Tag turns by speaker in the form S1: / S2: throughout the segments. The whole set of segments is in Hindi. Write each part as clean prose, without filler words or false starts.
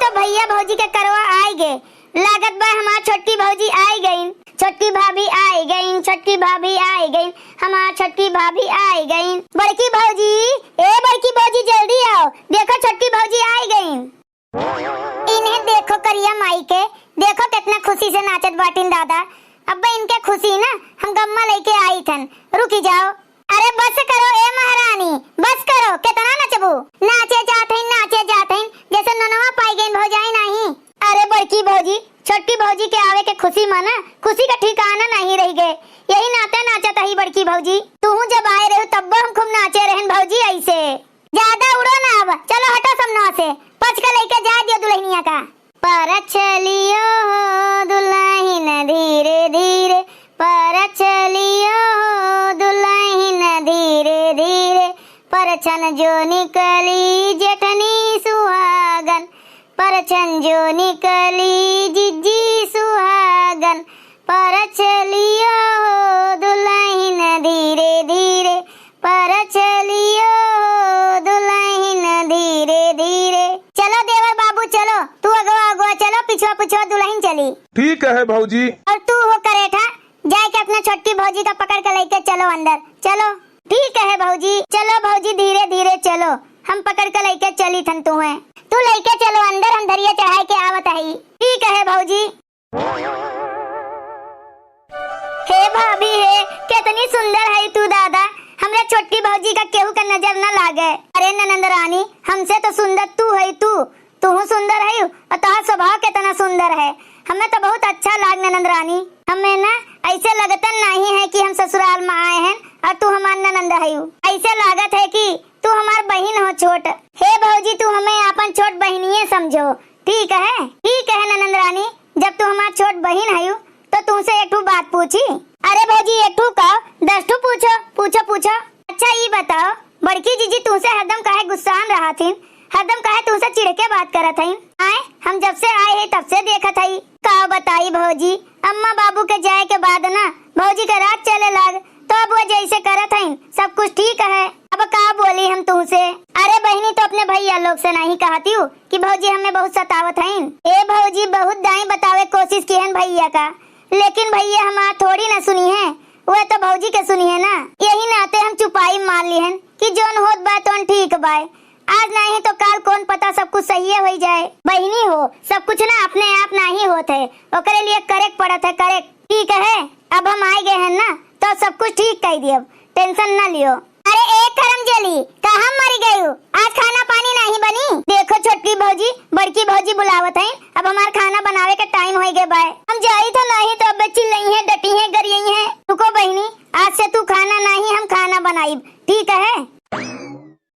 S1: तो भैया भौजी के करवा आई गे, लागत बा हमार छोटकी भौजी आई गई, छोटकी भाभी आई गई, छोटकी भाभी आई गई, हमार छोटकी भाभी आई गई। बड़की भौजी, ए बड़की भौजी जल्दी आओ, देखो छोटकी भौजी आई गई। इन्हें देखो करिया माई के, देखो कितना खुशी से नाचत बाटिन दादा। अब्बा इनके खुशी ना हम गम्मा लेके आई थन, रुकी जाओ। अरे बस करो ए महारानी, बस करो, कितना नचबू, नाचे जाते हैं नाचे जाते हैं, जैसे ननवा पाई गई भौजाई नहीं। अरे बड़की भौजी, छोटकी भौजी के आवे के खुशी माना, खुशी का ठिकाना नहीं रह गए, यही नाते नाचत ही बड़की भौजी। तू जब आए रहे तब हम खूब नाचे रहन भौजी। ऐसे ज्यादा उड़ो ना, अब चलो हटो सब नाव से, पच के लेके जा दियो दुल्हनिया का। पर चलियो दुल्हन धीरे धीरे, पर चलियो दुल्हन धीरे धीरे, परछन जो निकली जेठनी सुहागन, परछन जो निकली जिज्जी सुहागन, पर चलियो दुल्हन धीरे धीरे, पर चलियो दुल्हन धीरे धीरे। चलो देवर बाबू चलो, तू अगवा अगवा चलो, पिछवा पिछवा दुल्हन चली।
S2: ठीक है भौजी।
S1: और तू हो करेठा, जाके अपना छोटकी भौजी का पकड़ के लेके चलो अंदर, चलो। ठीक है भौजी, चलो भौजी धीरे धीरे चलो, हम पकड़ के लेके चली थन तुम्हें, तू लेके चलो अंदर, हम धरिया चढ़ाई के आवत है। ठीक है भौजी। हे भाभी हे, कितनी सुंदर है तू दादा, हमरा छोटकी भौजी का केहू का नजर न लागे। अरे ननंद रानी, हमसे तो सुंदर तू है, तू सुंदर है और तुम्हारा स्वभाव कितना सुंदर है, हमें तो बहुत अच्छा लाग ननंद रानी। हमें ना ऐसे लगता नहीं है कि हम ससुराल में आए हैं और तू हमार ननंद है, ऐसे लागत है कि तू हमार बहन हो छोट। हे भौजी, तू हमें अपन छोट बहनिये समझो, ठीक है? ठीक है ननंद रानी, जब तू हमार छोट बहन है तो तुमसे एक बात पूछी। अरे भौजी एक का 10 पूछो पूछो पूछो। अच्छा ये बताओ, बड़की जीजी तुमसे हरदम काहे गुस्सान रहा थी, हरदम काहे तुमसे चिढ़ के बात करत हई? आए हम जब से आए हैं तब से देखत हई। का बताई भौजी, अम्मा बाबू के जाए के बाद ना भौजी का रात चले लग, तो अब वो जैसे करत हई सब कुछ ठीक है। अब का बोली हम तुमसे? अरे बहनी तो अपने भैया लोग से नहीं कहती हूँ कि भौजी हमें बहुत सतावत हई। ए भौजी बहुत दाई बतावे कोशिश की है भैया का, लेकिन भैया हमारा थोड़ी ना सुनी है, वो तो भौजी के सुनी है ना। यही नाते हम चुपाई मान ली है कि जोन होत बा तो ठीक बा, आज नहीं तो काल कौन पता सब कुछ सही हो जाए। बहनी हो, सब कुछ ना अपने आप नहीं होते, ओकरे लिए करेक्ट पड़त है, करेक्ट। ठीक है, अब हम आए गए हैं ना तो सब कुछ ठीक कह दियो, टेंशन न लियो। अरे एक करम जली, कहाँ मरी गई? आज खाना पानी नहीं बनी? देखो छोटकी भौजी बड़की भौजी बुलावत है, अब हमार खाना बनावे का टाइम हो गए बाय, हम जाई तो नहीं तो अब चिल्लाई है, डटी है, गरियई है। रुको बहनी, आज से तू खाना नहीं हम खाना बनाई, ठीक है?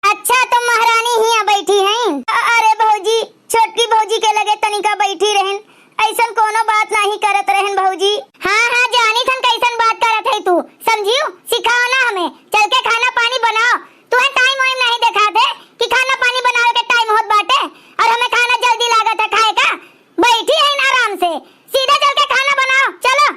S1: अच्छा तो महारानी ही बैठी हैं? अरे भौजी छोटकी भौजी के लगे तनिका बैठी रहन, ऐसन कोनो बात नहीं करत रहन भौजी। हाँ हाँ जानी थन कैसन बात करत है तू, समझियो? सिखाओ ना हमें, चल के खाना पानी बनाओ। तुम्हें टाइम वाइम नहीं देखा थे कि खाना पानी बनावे के टाइम होत बाटे और हमें खाना जल्दी लागत है खाए का? बैठी है ना आराम से, सीधा चल के खाना बनाओ, चलो।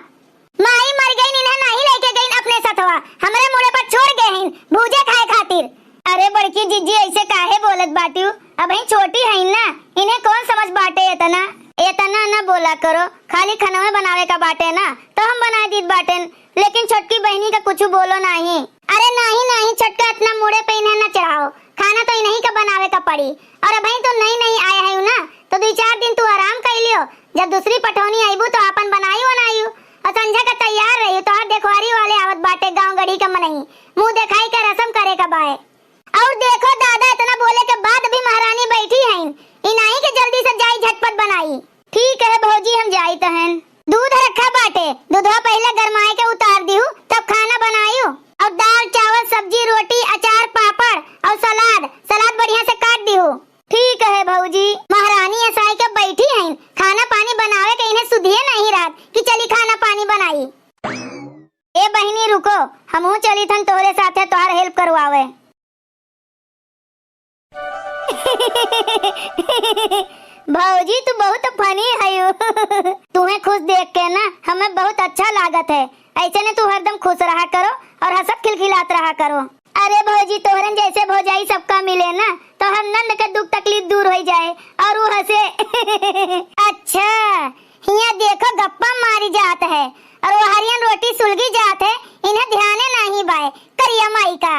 S1: माई मर गई, इन्हें नहीं लेके गई अपने साथवा, हमारे मुड़े पर छोड़ गए हैं भूजे खाए खातिर। अरे बड़की जीजी ऐसे काहे बोलत बाटी, अब ही छोटी है ना, इन्हें कौन समझ बाटे इतना इतना न बोला करो, खाली खाना बनावे का बाटे ना तो हम बना दी बाटे, लेकिन छोटकी बहनी का कुछ बोलो नहीं। अरे नहीं नहीं छोटका, इतना मुड़े पे इन्हें न चढ़ाओ, खाना तो इन्हीं का बनावे का पड़ी। और अब तो नहीं नहीं आया है ना तो 2-4 दिन तू आराम कर लियो, जब दूसरी पटौनी आईबू तो अपन बनाई बनाई और संझा का तैयार रही तो हर देखवारी वाले आवत बाटे, गाँव गढ़ी का मनई मुँह दिखाई का रसम करे का बाय। और देखो दादा इतना बोले के बाद भी महारानी बैठी हैं, इनाई के जल्दी से जाई झटपट बनाई। ठीक है भौजी हम जाई तो हैं। दूध रखा बाटे, दूधवा पहले गरमाए के उतार दिहू तब खाना बनायू, और दाल चावल सब्जी रोटी अचार पापड़ और सलाद बढ़िया से काट दिहू। ठीक है भौजी। महारानी ऐसा के बैठी हैं, खाना पानी बनावे के इन्हें सुधिए नहीं रात कि चली खाना पानी बनाई। ए बहनी रुको, हमहू चली थन तोहरे साथे तोहर हेल्प करवावे। भौजी तू बहुत फनी है तुम्हें खुश देख के ना हमें बहुत अच्छा लागत है, ऐसे ने तू हरदम खुश रहा करो और हंसत खिलखिलात रहा करो। अरे भौजी तोहरन जैसे भौजाई सबका मिले ना तो हर नंद का दुख तकलीफ दूर हो जाए और और वो हंसे। अच्छा यहाँ देखो गप्पा मारी जात है और वो हरियन रोटी सुलगी जात है, इन्हें ध्यान नहीं बाय करिया माई का।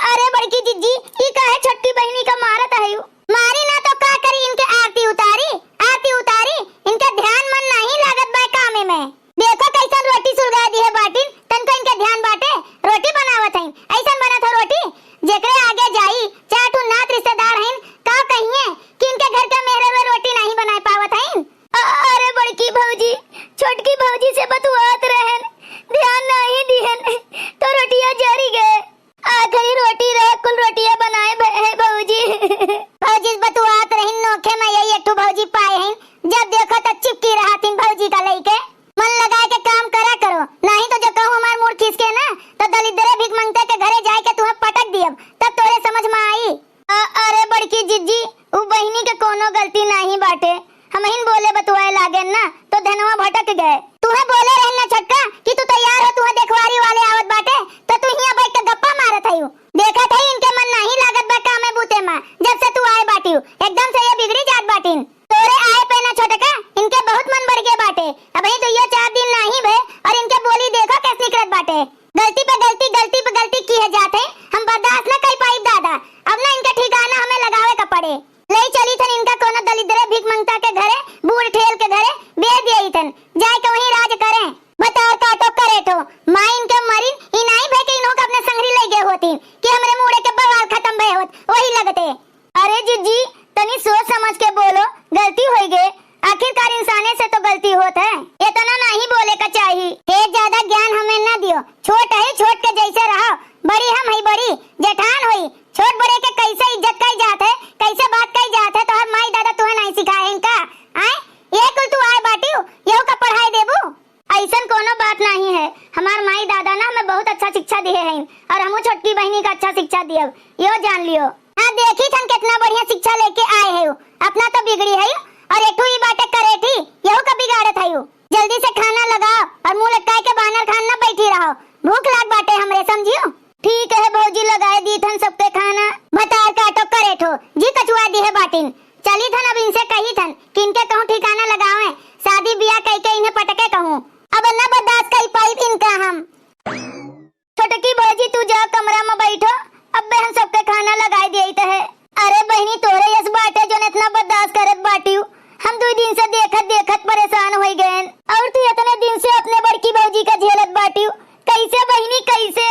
S1: अरे बड़की जीजी ई का है छोटी बहनी का मारत है, मारी ना तो का करी, इनके आरती उतारी इनका ध्यान मन नहीं लागत बाय कामे में। देखो कैसन रोटी सुलगा दी है बाटिन, तनको इनके ध्यान बाटे रोटी बनावत है, ऐसन बनत है रोटी जेकरे आगे जाई चाटू नात रिश्तेदार हैं का कहिए कि इनके घर का मेहरे में रोटी नहीं बना पावत है। अरे बड़की भौजी छोटकी भौजी से बतुआत रहन, ध्यान नहीं दिहन तो रोटियां जरी गए, आखिरी रोटी रह कुल रोटियां बनाए है भौजी। भौजी बतुआत रहिन नोखे में यही एक भौजी पाए हैं, जब देखो तो चिपकी रहतिन भौजी का लेके। मन लगा के काम करा करो, नहीं तो जो कहूँ हमार मूड खींच ना तो दलिद्रे भीख मांगते के घरे जाए के तुम्हें पटक दियब, तब तोरे समझ में आई। अरे बड़की जिज्जी उ बहनी के कोनो गलती नहीं बाटे, हम हिन बोले बतुआए लागे ना तो धनवा भटक गए। तुम्हें बोले रहना छक्का कि तू तैयार हो, तुम्हें देखवारी वाले आवत बाटे तो तू यहाँ बैठ के गप्पा मारत हयू। देखा था इनके मन नहीं लागत बा कामे बूते में, जब से तू आए बाटियू एकदम से ये बिगड़ी जात बाटिन। तोरे आए पे ना छोटका इनके बहुत मन बढ़ गए बाटे, अब ही तो ये 4 दिन नहीं भे और इनके बोली देखो कैसे निकलत बाटे। गलती पे गलती की है जाते, हम बर्दाश्त न कर पाई दादा, अब ना इनका ठिकाना हमें लगावे का पड़े। ले चली थन इनका कोनो दलिद्रे भीख मांगता के घरे, बूढ़ ठेल के घरे बेच दिए थन, जाए के वहीं राज करें। बताओ काटो करे तो मां इनके मरिन ई नहीं भे के इन्हों का अपने संगरी ले गए होती कि हमरे मुड़े के बवाल खत्म भे होत वही लगते। अरे जीजी तनी सोच समझ के बोलो, गलती हो गई, आखिरकार इंसाने से तो गलती होत है, इतना नहीं बोले का चाहिए। हे ज्यादा ज्ञान हमें न दियो, छोट है छोट के जैसे रहो, बड़ी हम है बड़ी जेठान हुई, छोट बड़े के कैसे इज्जत कई जात है, कैसे बात कई जात है, तो हर माई दादा तुम्हें नहीं सिखाए इनका। आए ये कुल तू आए बाटियो यहू का पढ़ाई देबू, ऐसन कोनो बात नहीं है। हमार माई दादा ना हमें बहुत अच्छा शिक्षा दिए हैं और हमू छोटकी बहनी का अच्छा शिक्षा दियो, यो जान लियो। हाँ देखी थन कितना बढ़िया शिक्षा लेके आए है, अपना तो बिगड़ी है और एक ही बातें करे थी यहू का बिगाड़त है। जल्दी से खाना लगाओ और मुंह लटकाए के बानर खान ना बैठी रहो, भूख लाग बाटे हमरे समझियो। ठीक है भौजी लगाए दी थन सबके खाना, बतार काटो करे ठो जी कचुआ दी है बाटिन। चली थन अब इनसे कही थन कि इनके कहूँ ठिकाना लगावे, शादी ब्याह कह के इन्हें पटके कहूँ, अब न बर्दाश्त कर पाई इनका हम। छोटकी भौजी तू जा कमरा में बैठो, अब हम सबके खाना लगाए दिए तो है। अरे बहनी तोरे यस बाटे जो इतना बर्दाश्त करत बाटियू, हम 2 दिन से देखत परेशान हो गए और तू इतने दिन से अपने बड़की भौजी का झेलत बाटियू, कैसे बहनी कैसे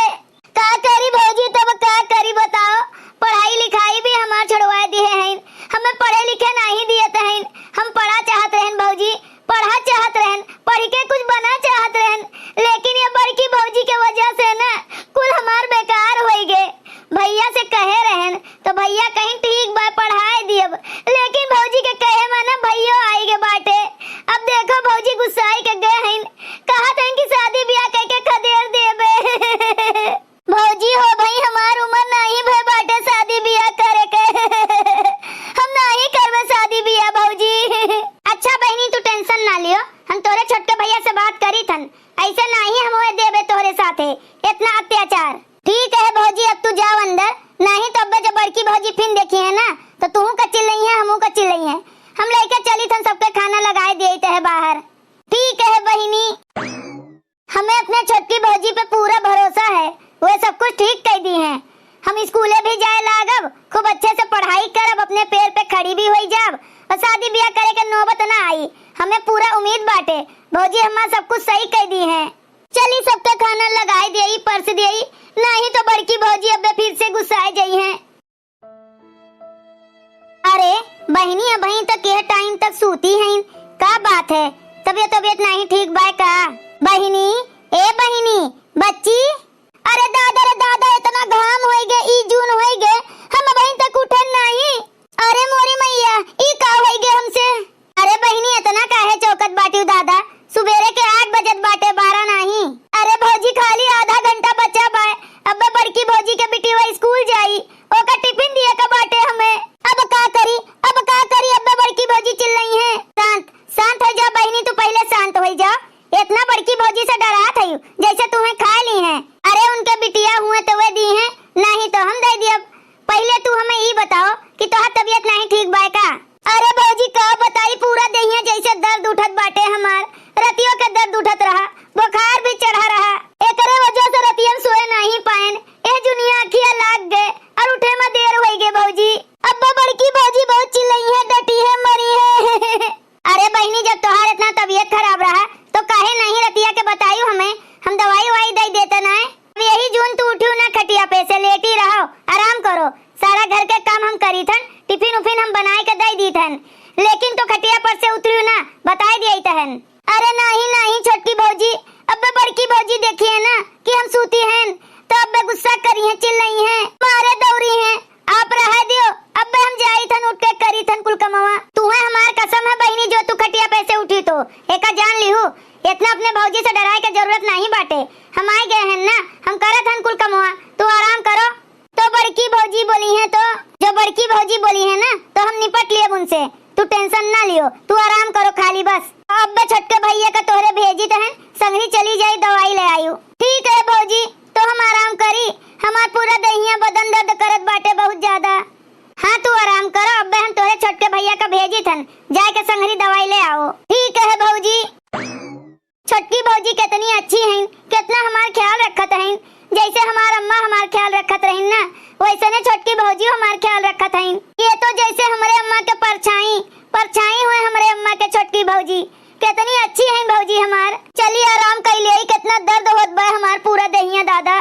S1: का करी भौजी, तब का करी बताओ। पढ़ाई लिखाई भी हमार छुड़वा दिए हैं, हमें पढ़े लिखे नहीं दिए हैं, हम पढ़ा चाहत रहन भौजी, पढ़ा चाहत रहन, पढ़ के कुछ बना चाहत रहन, लेकिन ये बड़की भौजी के वजह से ना कुल हमार बेकार हो गए। भैया से कहे रहन तो भैया कहीं ठीक बा पढ़ाए दियब, लेकिन भौजी के कहे में ना भैया आई के बाटे। अब देखो भौजी गुस्साई के गए हैं, कहा था कि शादी ब्याह कह के खदेर देबे। भौजी हो भाई हमार उम्र नहीं भे बाटे शादी ब्याह करे के, हम नहीं करबे शादी ब्याह भौजी। अच्छा बहनी तू टेंशन ना लियो, हम तोरे छोटके भैया से बात करी थन, ऐसे नहीं हम होए देबे तोरे साथे इतना अत्याचार। ठीक है भौजी अब तू जाओ अंदर, नहीं तो अब जब बड़की भौजी फिर देखी है ना तो तू का चिल्लई है हमू का चिल्लई है, हम लेके चली थन सबके खाना लगाए दिए थे बाहर। ठीक है बहनी, हमें अपने छोटकी भौजी पे पूरा भरोसा है, वो सब कुछ ठीक कह दी हैं। हम स्कूले भी जाए लागब, खूब अच्छे से पढ़ाई करब, अपने पैर पे खड़ी भी हो जाब और शादी ब्याह करे के नौबत ना आई, हमें पूरा उम्मीद बाटे। भौजी हमारा सब कुछ सही कह दी हैं। चली सबका खाना लगाए दिए परस दिए, नहीं तो बड़की भौजी अब फिर से गुस्साए गई हैं। अरे बहनी अब बहन तक के टाइम तक सूती हैं, का बात है, तबीयत नहीं ठीक बा का? बहनी ए बहनी बच्ची, अरे दादा इतना घाम हो गए, ई जून हो गए, हम बहन तक उठे नहीं। अरे मोरी मैया ई का हो गए हमसे? अरे बहनी इतना काहे चौकत बाटी दादा, सुबेरे के 8 बजत बाटे 12 नहीं। अरे भौजी खाली आधा घंटा बचा बा, अब बड़की भौजी के बेटी वो स्कूल जाई, ओका टिफिन दिए का बाटे हमें, अब का करी अब बड़की भौजी चिल्लाई है। शांत हो जा बहनी, तू पहले शांत हो जा, इतना बड़की भौजी से डरात है जैसे तुम्हें खा ली है। अरे उनके बिटिया हुए तो वे दी हैं, नहीं तो हम दे दिए। करी थन, टिफिन उफिन हम बनाए के दे दी थन, लेकिन तो खटिया पर से उतरी ना बताई दिया तहन। अरे नहीं नहीं छोटकी भौजी, अब बड़की भौजी देखी है ना कि हम सूती हैं, तो अब गुस्सा करी है, चिल्लाई है, मारे दौरी है, आप रह दियो। अब हम जाई थन उठ के करी थन कुल कमावा। तू है हमार कसम है बहनी, जो तू खटिया पे से उठी तो एका जान लिहू, इतना अपने भौजी से डराए के जरूरत नहीं बाटे। हम आए गए हैं ना, हम करत हन कुल कमावा, तू आराम करो। तो बड़की भौजी बोली है, तो जो बड़की भौजी बोली है ना तो हम निपट लिए उनसे, तू टेंशन ना लियो, तू आराम करो खाली बस। अब छोटके भैया का तोहरे भेजी तहन, संगरी चली जाई दवाई ले आयु। ठीक है भौजी, तो हम आराम करी, हमार पूरा दहिया बदन दर्द करत बाटे बहुत ज्यादा। हाँ तू आराम करो, अब हम तोरे छोटके भैया का भेजी थन, जाके संगरी दवाई ले आओ। ठीक है भौजी। छोटकी भौजी कितनी अच्छी हैं, कितना हमार ख्याल रखत हैं, जैसे हमार अम्मा हमार ख्याल रखत रही ना, वैसे ने छोटकी भौजी हमार ख्याल रखत हैं। ये तो जैसे हमारे अम्मा के परछाई हुए हमारे अम्मा के छोटकी भौजी, कितनी अच्छी हैं भौजी हमार। चलिए आराम कर लिए, कितना दर्द होत बा हमार पूरा दहिया दादा।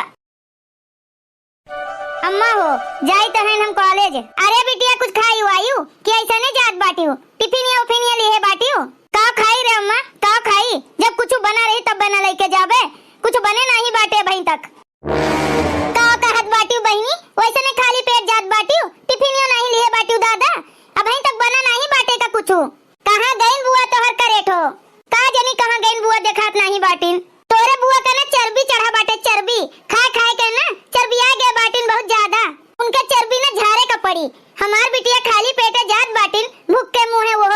S1: अम्मा हो जाई तहन हम कॉलेज। अरे बिटिया कुछ खाई आयु कि ऐसा नहीं जात बाटियो, टिफिनिया उफिनिया लिए बाटियो? का खाई रे अम्मा, का खाई? जब कुछ बना रही तब बना लेके जाबे, कुछ बने नहीं बाटे भई तक। का कहत बाटियो बहनी, वैसे ने खाली पेट जात बाटियो, टिफिनिया नहीं लिए बाटियो दादा, अब भई तक बना नहीं बाटे का कुछ। कहां गईन बुआ तोहर करेठो? का जनी कहां गईन बुआ देखात नहीं बाटिन। तोरे बुआ का ना चर्बी चढ़ा बाटे, चर्बी खाए खाए के ना चर्बी आ गए बाटिन बहुत ज्यादा, उनके चर्बी ना झारे का पड़ी। हमार बिटिया खाली पेटे जात बाटिन, भूख के मुंह वो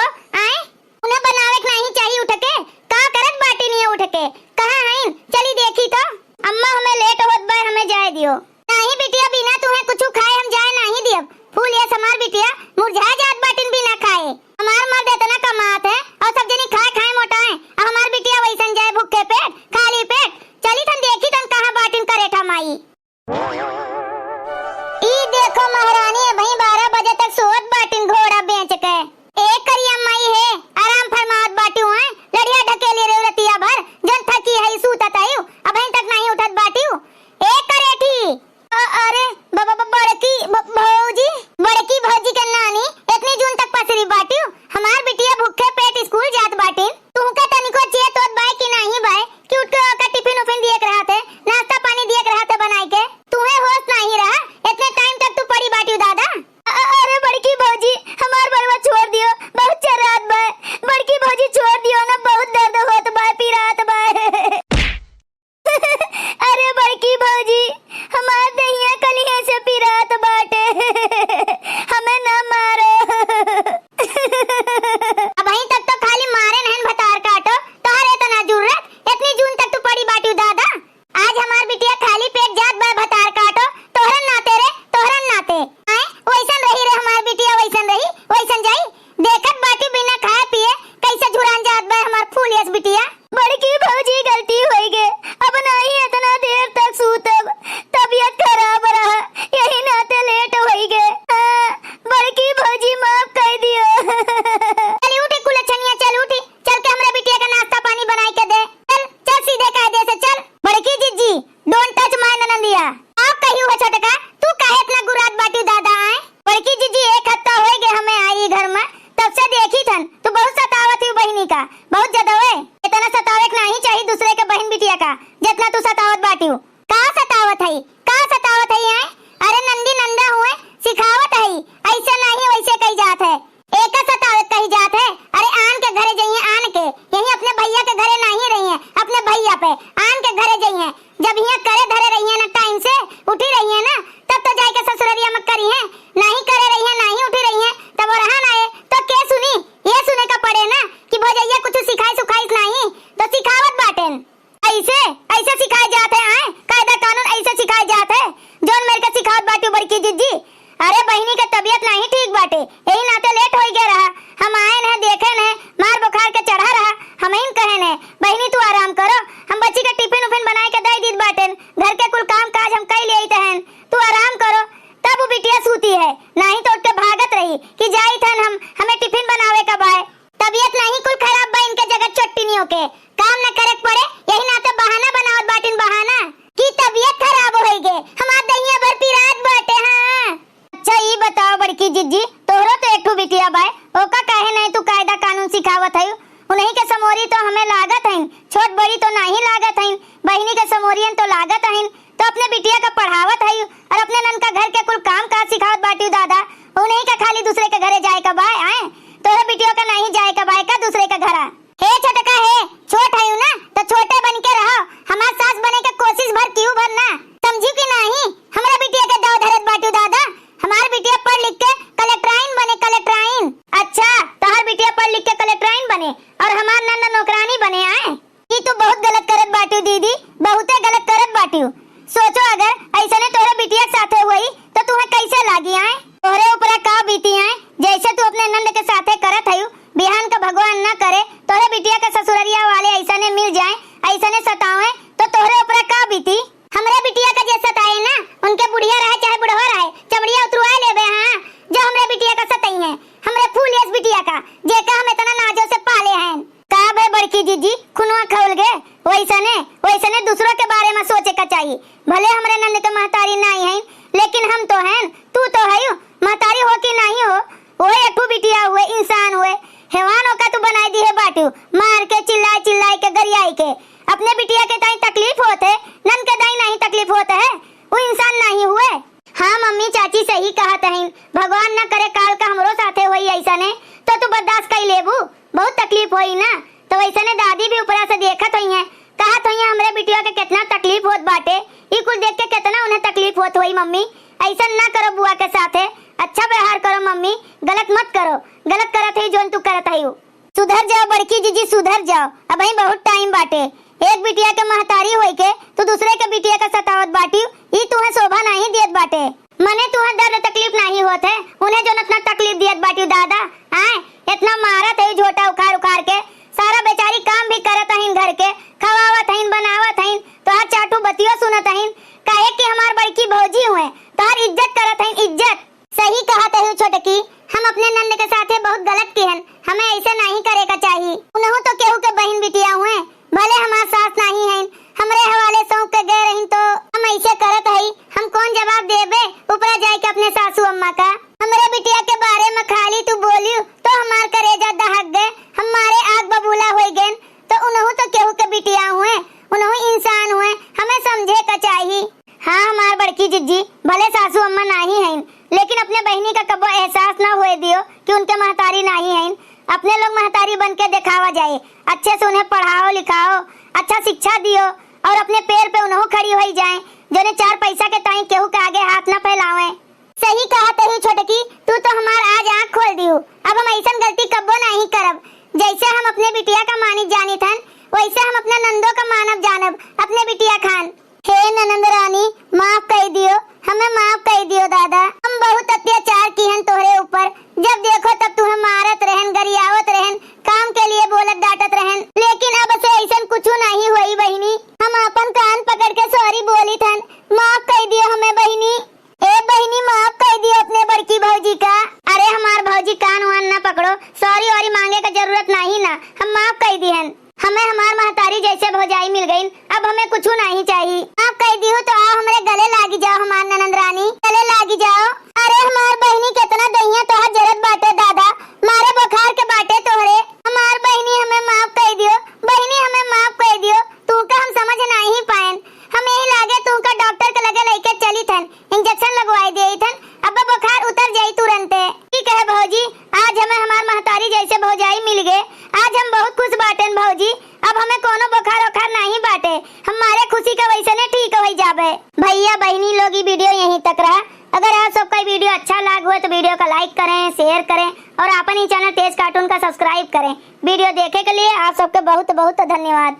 S1: आए, उन्हें बनावे नहीं चाहिए उठ के, का करत बाटिन ये उठ के? कहां हैं चली देखी तो। अम्मा हमें लेट होत बा, हमें जाए दियो। नहीं बिटिया, बिना तुम्हें कुछ खाए हम जाए नहीं दियब। फूल ये हमार बिटिया मुरझा जात बाटिन बिना खाए, हमार मर्द इतना कमात है और सब जनी खाए खाए मोटाए, अब हमार बिटिया वैसन जाए भूखे पेट खाली पेट। चली थन देखी तन कहां बाटिन करेठा माई। ई देखो महारानी भाई 12 बजे तक सोत बाटिन घोड़ा बेच के, एक करिया माई है आराम फरमात बाटियो है, लड़िया ढकेली रे रतिया भर जन थकी है सूतत आयु, अब तक नहीं उठत बाटियो। एक करेठी अरे बाबा बड़की भौजी, बड़की भौजी के नानी इतनी जून तक पसरी बाटियो, हमार बिटिया भूखे पेट स्कूल जात बाटिन। तू का तनिको चेत होत बाय कि नहीं बाय कि उठ के टिफिन उफिन दिए रहा थे, नाश्ता पानी दिए रहा थे बनाई के, तुहे होश नहीं रहा, इतने टाइम तक तू पड़ी बाटियो दादा। अरे बड़की भौजी हमार बरवा छोड़ दियो, बहुत चरात बा, बड़की भौजी छोड़ दियो ना, बहुत दर्द होत बा, पीरात बा। अरे बड़की भौजी हमार दहिया कलिया से पीरात बाटे, हमें ना मारो। अब वहीं तक तो खाली मारे नहन भतार काटो, तोहरे तो ना जरूरत, इतनी जून तक तू पड़ी बाटियो दादा। आज हमार बिटिया खाली पेट जात बा, भतार काटो, तोहरन नाते रे, तोहरन नाते आए वैसन रही रे हमार बिटिया, वैसन रही वैसन जाई, देखत बाटी बिना खाए पिए कैसे झुरान जात बा हमार फूलियस बिटिया। बड़की भौजी गलती होई गे, अब नहीं इतना देर तक सूतब, तबीयत खराब रहा, यही नाते लेट होई गे। बड़की भौजी माफ कर दियो। चल उठी कुलछनिया, चल उठी, चल के हमरा बिटिया का नाश्ता पानी बनाई के दे, चल चल सीधे कायदे से चल। बड़की जीजी डोंट टच माय ननंदिया। आप कहियो है छोटका, तू काहे इतना गुरात बाटी दादा आए? बड़की जीजी एक हफ्ता हो गए हमें आई घर में, तब से देखी थन तू बहुत सतावत है बहनी का, बहुत ज्यादा है, इतना सतावे नहीं चाहिए दूसरे के बहन बिटिया का जितना तू सतावत बाटी। का सतावत है, का सतावत है? अरे नंदी नंदा हुए सिखावत है, ऐसे नहीं वैसे कही जात है, एक सतावत कही जात है। अरे आन के घरे जाइए, आन के यही अपने भैया के घरे नहीं रही है, अपने भैया पे आन के घरे जाइए, जब यहाँ करे धरे रही है ना, टाइम से उठी रही है ना, तब तो जाके ससुररिया मत करी है, नहीं करे रही है, नहीं उठी रही है, तब रहा ना है तो के सुनी, ये सुने का पड़े ना कि भौजैया कुछ सिखाई सुखाई नहीं तो सिखावत बाटेन, ऐसे ऐसे सिखाए जाते हैं, कायदा कानून ऐसे सिखाए जाते हैं जोन मेरे के सिखावत बाटी बड़की जीजी। अरे बहनी के तबीयत नहीं ठीक बाटे, यही नाते लेट हो गया रहा, हम आए न देखे न मार बुखार के चढ़ा रहा, हम इन कहे न बहनी तू आराम करो, हम बच्ची के टिफिन उफिन बनाए के दे दी बाटेन, घर के कुल काम काज हम कर लिए तहन, तू आराम करो। तब वो बिटिया सूती है, नहीं तो उठ के भागत रही कि जाई थन हम, हमें टिफिन बनावे का बाय, तबीयत नहीं कुल खराब बा इनके जगह चट्टिनियों के, काम न करे पड़े, यही नाते बहाना बनावत बाटिन, बहाना की तबीयत खराब हो गई, हमार दहिया भर पिरात बाटे। हां अच्छा ये बताओ बड़की जिज्जी, तोहरो तो एक ठो बिटिया बाय, ओका काहे नहीं तू कायदा कानून सिखावत है? उन्हीं के समोरी तो हमें लागत है, छोट बड़ी तो नहीं लागत है, बहनी के समोरियन तो लागत है, तो अपने बिटिया का पढ़ावत है और अपने नन का घर के कुल काम काज सिखावत बाटी दादा। उन्हीं का खाली दूसरे के घरे जाए का बाय आए, तोहरे बिटिया का नहीं जाए का बाय का दूसरे का घरा। हे छोटका हे, छोट है ना तो छोटे बन के रहो, हमार सास बने के कोशिश भर क्यों भरना, समझी कि नहीं? हमरा बिटिया के दाव धरत बाटू दादा, हमार बिटिया पढ़ लिख के कलेक्टराइन बने, कलेक्टराइन। अच्छा, तोहर बिटिया पढ़ लिख के कलेक्टराइन बने और हमार नन्ना नौकरानी बने आए? ई तू बहुत गलत करत बाटू दीदी, बहुते गलत करत बाटू। सोचो अगर ऐसा ने तोहरे बिटिया साथे हुई तो तुम्हें कैसे लागी आए? तोहरे ऊपर का बीती आए? जैसे तू अपने नंद के साथे करत है, बिहान का भगवान न करे तोहरे बिटिया के ससुररिया वाले ऐसा ने मिल जाए, ऐसा ने सतावे तो तोहरे ऊपर का बीती? हमरे बिटिया का जे सताए ना, उनके बुढ़िया रहे चाहे बुढ़वा रहे, चमड़िया उतरवा लेबे। हां, जो हमरे बिटिया का सताई है, हमरे फूल यस बिटिया का जेका हम इतना नाजो से पाले हैं। का बे बड़की जीजी खुनवा खोल गए, वैसा ने दूसरों के बारे में सोचे का चाहिए। भले हमरे नंद के महतारी नहीं है, लेकिन हम तो हैं, तू तो है, महतारी हो कि नहीं हो, वो एक बिटिया हुए, इंसान हुए, हैवानों का तू बनाई दी है बाटू, मार के चिल्लाए चिल्लाए के गरियाई के। अपने बिटिया के ताई तकलीफ होते, नन के दाई नहीं तकलीफ होता है, वो इंसान नहीं हुए। हाँ मम्मी चाची सही कहत है, भगवान न करे काल का हमरो साथे होई ऐसा ने तो तू बर्दाश्त कर लेबू, बहुत तकलीफ होई ना। तो वैसे ने दादी भी ऊपर से देखत हुई है, कहत हुई है हमरे बिटिया के कितना तकलीफ होत बाटे, ई कुल देख के कितना उन्हें तकलीफ होत हुई। मम्मी ऐसा ना करो बुआ के साथे, अच्छा व्यवहार करो मम्मी, गलत मत करो, गलत करत है जोन तू करत है। सुधर जाओ बड़की जीजी, सुधर जाओ, अब ही बहुत टाइम बाटे। एक बिटिया के महतारी होई के तू दूसरे के बिटिया का सतावत बाटी, ई तुम्हें शोभा नहीं दियत बाटे। मने तुम्हें दर्द तकलीफ नहीं होत है, उन्हें जो इतना तकलीफ दियत बाटी दादा। आए इतना मारत है झोटा उखाड़ उखाड़ के, सारा बेचारी काम भी करत है घर के, खवावत है, बनावत है, तो हर चाटू बतियो सुनत है, काहे कि हमार बड़की भौजी हुए तो हर इज्जत करत है, इज्जत। सही कहत है छोटकी, हम अपने नंद के साथे बहुत गलत किहन, हमें ऐसे नहीं करे का चाहिए। उन्हों तो केहू के बहन बिटिया हुए, भले हमार सास नहीं है, हमरे हवाले सौंप के गए रही तो हम ऐसे करत है, हम कौन जवाब देबे ऊपर जाए के अपने सासू अम्मा का? हमरे बिटिया के बारे में खाली तू बोलियो तो हमार करेजा दहक गए, हमारे आग बबूला हो गए। तो उन्हों तो केहू के बिटिया हुए, उन्हों इंसान हुए, हमें समझे का चाहिए। हाँ हमार बड़की जिज्जी भले सासू अम्मा नहीं है, लेकिन अपने बहनी का कबो एहसास ना होए दियो कि उनके महतारी नहीं है। अपने लोग महतारी बन के दिखावा जाए, अच्छे से उन्हें पढ़ाओ लिखाओ, अच्छा शिक्षा दियो और अपने पैर पे उन्हों खड़ी हो जाए, जो ने चार पैसा के ताई केहू के आगे हाथ न फैलावे। सही कहत है छोटकी, तू तो हमार आज आँख खोल दियो, अब हम ऐसा गलती कबो नहीं करब। जैसे हम अपने बिटिया का मानित जानी थन, वैसे हम अपने नंदों का मानब जानब, अपने बिटिया खान। हे ननंद रानी माफ कर दियो, हमें माफ कर दियो दादा, हम बहुत अत्याचार किहन तोहरे ऊपर, जब देखो तब तुम्हें मारत रहन, गरियावत रहन, काम के लिए बोलत डांटत रहन, लेकिन अब से ऐसा कुछ नहीं हुई बहिनी। हम अपन कान पकड़ के सॉरी बोली थन, माफ कर दियो हमें बहिनी। ए बहिनी माफ कर दियो अपने बड़की भौजी का। अरे हमार भौजी कान वान न पकड़ो, सॉरी और मांगे का जरूरत नहीं ना, हम माफ कर दिहन। हमें हमार महतारी जैसे भौजाई मिल गई, अब हमें कुछ नहीं चाहिए। आप कह दी हो तो आओ हमारे गले लागी जाओ, हमार ननंद रानी गले लागी जाओ। अरे हमार बहनी कितना दहिया तो जरत बाटे दादा, मारे बुखार के बाटे तोहरे। हमार बहनी हमें माफ कर दियो, बहनी हमें माफ कर दियो, तू का हम समझ नहीं पाएन, हम यही लागे तू का डॉक्टर के लगे लेके चली थन, इंजेक्शन लगवाई दिए थन, अब बुखार उतर जाई तुरंते। ठीक है भौजी, आज हमें हमार महतारी जैसे भौजाई मिल गए, आज हम बहुत खुश बाटेन भौजी, अब हमें कोनो बुखार उखार नहीं बाटे, हमारे खुशी का वैसे ने ठीक हो जाबे। भैया बहनी लोग ये वीडियो यहीं तक रहा। अगर आप सबका वीडियो अच्छा लगा हो तो वीडियो को लाइक करें, शेयर करें और अपन ही चैनल तेज कार्टून का सब्सक्राइब करें। वीडियो देखे के लिए आप सबके बहुत बहुत धन्यवाद।